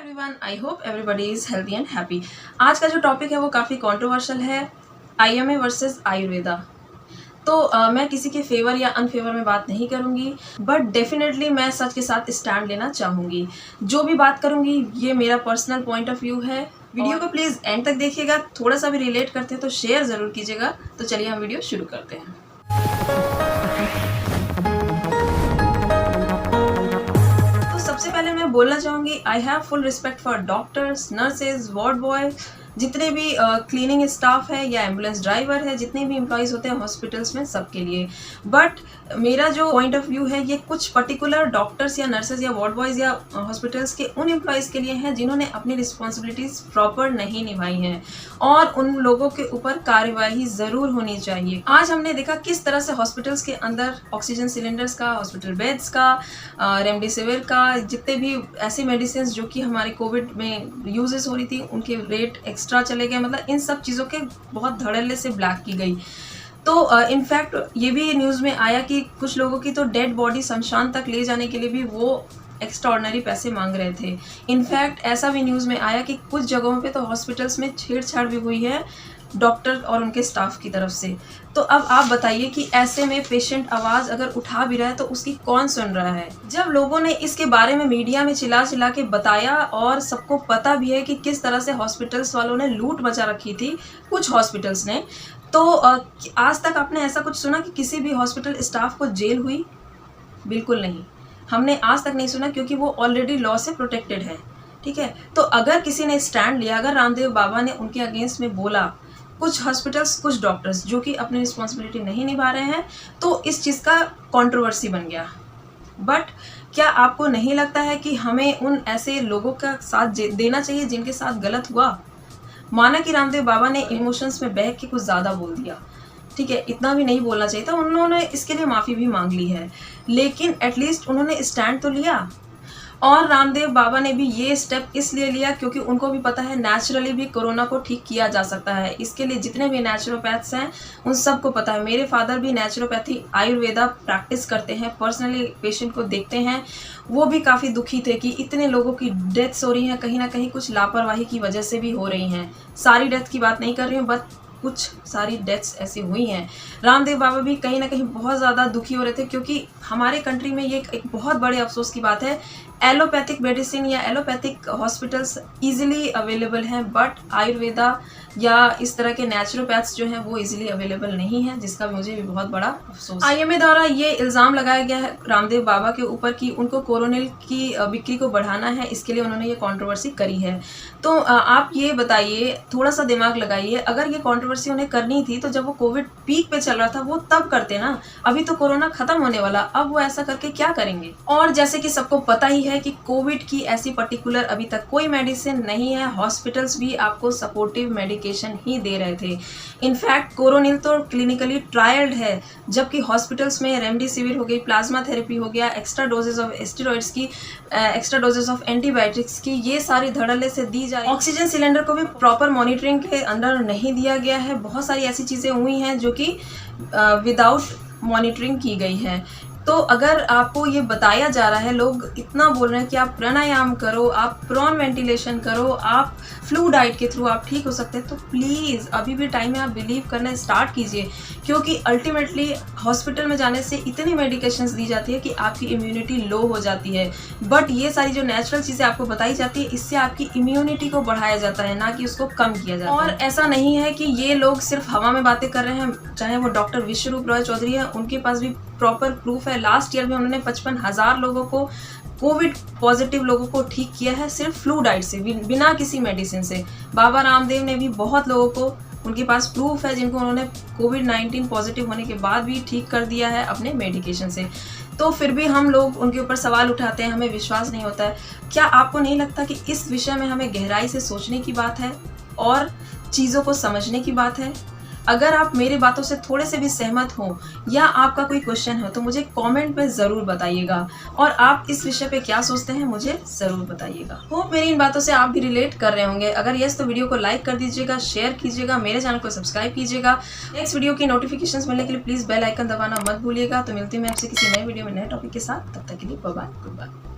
Everyone, I hope everybody is healthy and happy. आज का जो टॉपिक है वो काफ़ी कंट्रोवर्शियल है, आईएमए वर्सेस आयुर्वेदा। तो मैं किसी के फेवर या अनफेवर में बात नहीं करूंगी, बट डेफिनेटली मैं सच के साथ स्टैंड लेना चाहूँगी। जो भी बात करूंगी ये मेरा पर्सनल पॉइंट ऑफ व्यू है। वीडियो को प्लीज़ एंड तक देखिएगा, थोड़ा सा भी रिलेट करते हैं तो शेयर ज़रूर कीजिएगा। तो चलिए हम वीडियो शुरू करते हैं। सबसे पहले मैं बोलना चाहूँगी, I have full respect for doctors, nurses, ward boy, जितने भी क्लीनिंग स्टाफ है या एम्बुलेंस ड्राइवर है, जितने भी एम्प्लॉयज़ होते हैं हॉस्पिटल्स में, सबके लिए। बट मेरा जो पॉइंट ऑफ व्यू है ये कुछ पर्टिकुलर डॉक्टर्स या नर्सेज या वार्ड बॉयज़ या हॉस्पिटल्स के उन एम्प्लॉयज़ के लिए हैं जिन्होंने अपनी रिस्पॉन्सिबिलिटीज़ प्रॉपर नहीं निभाई हैं, और उन लोगों के ऊपर कार्यवाही ज़रूर होनी चाहिए। आज हमने देखा किस तरह से हॉस्पिटल्स के अंदर ऑक्सीजन सिलेंडर्स का, हॉस्पिटल बेड्स का, रेमडेसिविर का, जितने भी ऐसी मेडिसिन जो कि हमारे कोविड में यूजेस हो रही थी उनके रेट एक्स्ट्रा चले गए। मतलब इन सब चीज़ों के बहुत धड़ल्ले से ब्लैक की गई। तो इनफैक्ट ये भी न्यूज़ में आया कि कुछ लोगों की तो डेड बॉडी शमशान तक ले जाने के लिए भी वो एक्स्ट्राऑर्डिनरी पैसे मांग रहे थे। इनफैक्ट ऐसा भी न्यूज़ में आया कि कुछ जगहों पे तो हॉस्पिटल्स में छेड़छाड़ भी हुई है डॉक्टर और उनके स्टाफ की तरफ से। तो अब आप बताइए कि ऐसे में पेशेंट आवाज़ अगर उठा भी रहा है तो उसकी कौन सुन रहा है। जब लोगों ने इसके बारे में मीडिया में चिल्ला चिल्ला के बताया और सबको पता भी है कि किस तरह से हॉस्पिटल्स वालों ने लूट मचा रखी थी कुछ हॉस्पिटल्स ने, तो आज तक आपने ऐसा कुछ सुना कि किसी भी हॉस्पिटल स्टाफ को जेल हुई? बिल्कुल नहीं, हमने आज तक नहीं सुना, क्योंकि वो ऑलरेडी लॉ से प्रोटेक्टेड है। ठीक है, तो अगर किसी ने स्टैंड लिया, अगर रामदेव बाबा ने उनके अगेंस्ट में बोला, कुछ हॉस्पिटल्स, कुछ डॉक्टर्स जो कि अपनी रिस्पॉन्सिबिलिटी नहीं निभा रहे हैं, तो इस चीज़ का कंट्रोवर्सी बन गया। बट क्या आपको नहीं लगता है कि हमें उन ऐसे लोगों का साथ देना चाहिए जिनके साथ गलत हुआ? माना कि रामदेव बाबा ने इमोशंस में बह के कुछ ज़्यादा बोल दिया, ठीक है, इतना भी नहीं बोलना चाहिए था, उन्होंने इसके लिए माफ़ी भी मांग ली है, लेकिन एटलीस्ट उन्होंने स्टैंड तो लिया। और रामदेव बाबा ने भी ये स्टेप इसलिए लिया क्योंकि उनको भी पता है नेचुरली भी कोरोना को ठीक किया जा सकता है। इसके लिए जितने भी नेचुरोपैथ्स हैं उन सबको पता है। मेरे फादर भी नेचुरोपैथी आयुर्वेदा प्रैक्टिस करते हैं, पर्सनली पेशेंट को देखते हैं। वो भी काफ़ी दुखी थे कि इतने लोगों की डेथ्स हो रही हैं, कहीं ना कहीं कुछ लापरवाही की वजह से भी हो रही हैं। सारी डेथ की बात नहीं कर रही हूँ, बट कुछ सारी डेथ्स ऐसी हुई हैं। रामदेव बाबा भी कहीं ना कहीं बहुत ज़्यादा दुखी हो रहे थे, क्योंकि हमारे कंट्री में ये एक बहुत बड़े अफसोस की बात है, एलोपैथिक मेडिसिन या एलोपैथिक हॉस्पिटल्स इजीली अवेलेबल हैं, बट आयुर्वेदा या इस तरह के नेचुरोपैथ्स जो हैं वो इजीली अवेलेबल नहीं है, जिसका मुझे भी बहुत बड़ा अफसोस। आईएमए द्वारा ये इल्ज़ाम लगाया गया है रामदेव बाबा के ऊपर कि उनको कोरोनिल की बिक्री को बढ़ाना है, इसके लिए उन्होंने ये कंट्रोवर्सी करी है। तो आप ये बताइए, थोड़ा सा दिमाग लगाइए, अगर ये कंट्रोवर्सी उन्हें करनी थी तो जब वो कोविड पीक पे चल रहा था वो तब करते ना। अभी तो कोरोना खत्म होने वाला, अब वो ऐसा करके क्या करेंगे? और जैसे कि सबको पता ही है कि कोविड की ऐसी पर्टिकुलर अभी तक कोई मेडिसिन नहीं है, हॉस्पिटल्स भी आपको सपोर्टिव मेडिकेशन ही दे रहे थे। इनफैक्ट कोरोनिल तो क्लिनिकली ट्रायल्ड है, जबकि हॉस्पिटल्स में रेमडेसिविर हो गई, प्लाज्मा थेरेपी हो गया, एक्स्ट्रा डोजेस ऑफ स्टेरॉइड्स की, एक्स्ट्रा डोजेस ऑफ एंटीबायोटिक्स की, ये सारी धड़ल्ले से दी जा रही है। ऑक्सीजन सिलेंडर को भी प्रॉपर मॉनिटरिंग के अंडर नहीं दिया गया है। बहुत सारी ऐसी चीज़ें हुई हैं जो कि विदाउट मॉनिटरिंग की गई है। तो अगर आपको ये बताया जा रहा है, लोग इतना बोल रहे हैं कि आप प्राणायाम करो, आप प्रॉन वेंटिलेशन करो, आप फ्लू डाइट के थ्रू आप ठीक हो सकते हैं, तो प्लीज़ अभी भी टाइम है, आप बिलीव करना स्टार्ट कीजिए। क्योंकि अल्टीमेटली हॉस्पिटल में जाने से इतनी मेडिकेशंस दी जाती है कि आपकी इम्यूनिटी लो हो जाती है, बट ये सारी जो नेचुरल चीज़ें आपको बताई जाती है, इससे आपकी इम्यूनिटी को बढ़ाया जाता है, ना कि उसको कम किया जाता है। और ऐसा नहीं है कि ये लोग सिर्फ हवा में बातें कर रहे हैं, चाहे वो डॉक्टर विश्वरूप रॉय चौधरी है, उनके पास भी प्रॉपर प्रूफ है। लास्ट ईयर में उन्होंने 55,000 लोगों को, कोविड पॉजिटिव लोगों को ठीक किया है सिर्फ फ्लू डाइट से, बिना किसी मेडिसिन से। बाबा रामदेव ने भी बहुत लोगों को, उनके पास प्रूफ है, जिनको उन्होंने कोविड-19 पॉजिटिव होने के बाद भी ठीक कर दिया है अपने मेडिकेशन से। तो फिर भी हम लोग उनके ऊपर सवाल उठाते हैं, हमें विश्वास नहीं होता है। क्या आपको नहीं लगता कि इस विषय में हमें गहराई से सोचने की बात है और चीज़ों को समझने की बात है? अगर आप मेरी बातों से थोड़े से भी सहमत हो या आपका कोई क्वेश्चन हो तो मुझे कमेंट में ज़रूर बताइएगा, और आप इस विषय पे क्या सोचते हैं मुझे ज़रूर बताइएगा। होप मेरी इन बातों से आप भी रिलेट कर रहे होंगे। अगर यस तो वीडियो को लाइक कर दीजिएगा, शेयर कीजिएगा, मेरे चैनल को सब्सक्राइब कीजिएगा। नेक्स्ट वीडियो की नोटिफिकेशंस मिलने के लिए प्लीज़ बेल आइकन दबाना मत भूलिएगा। तो मिलती हूँ मैं आपसे किसी नए वीडियो में नए टॉपिक के साथ, तब तक के लिए बाय बाय, गुड बाय।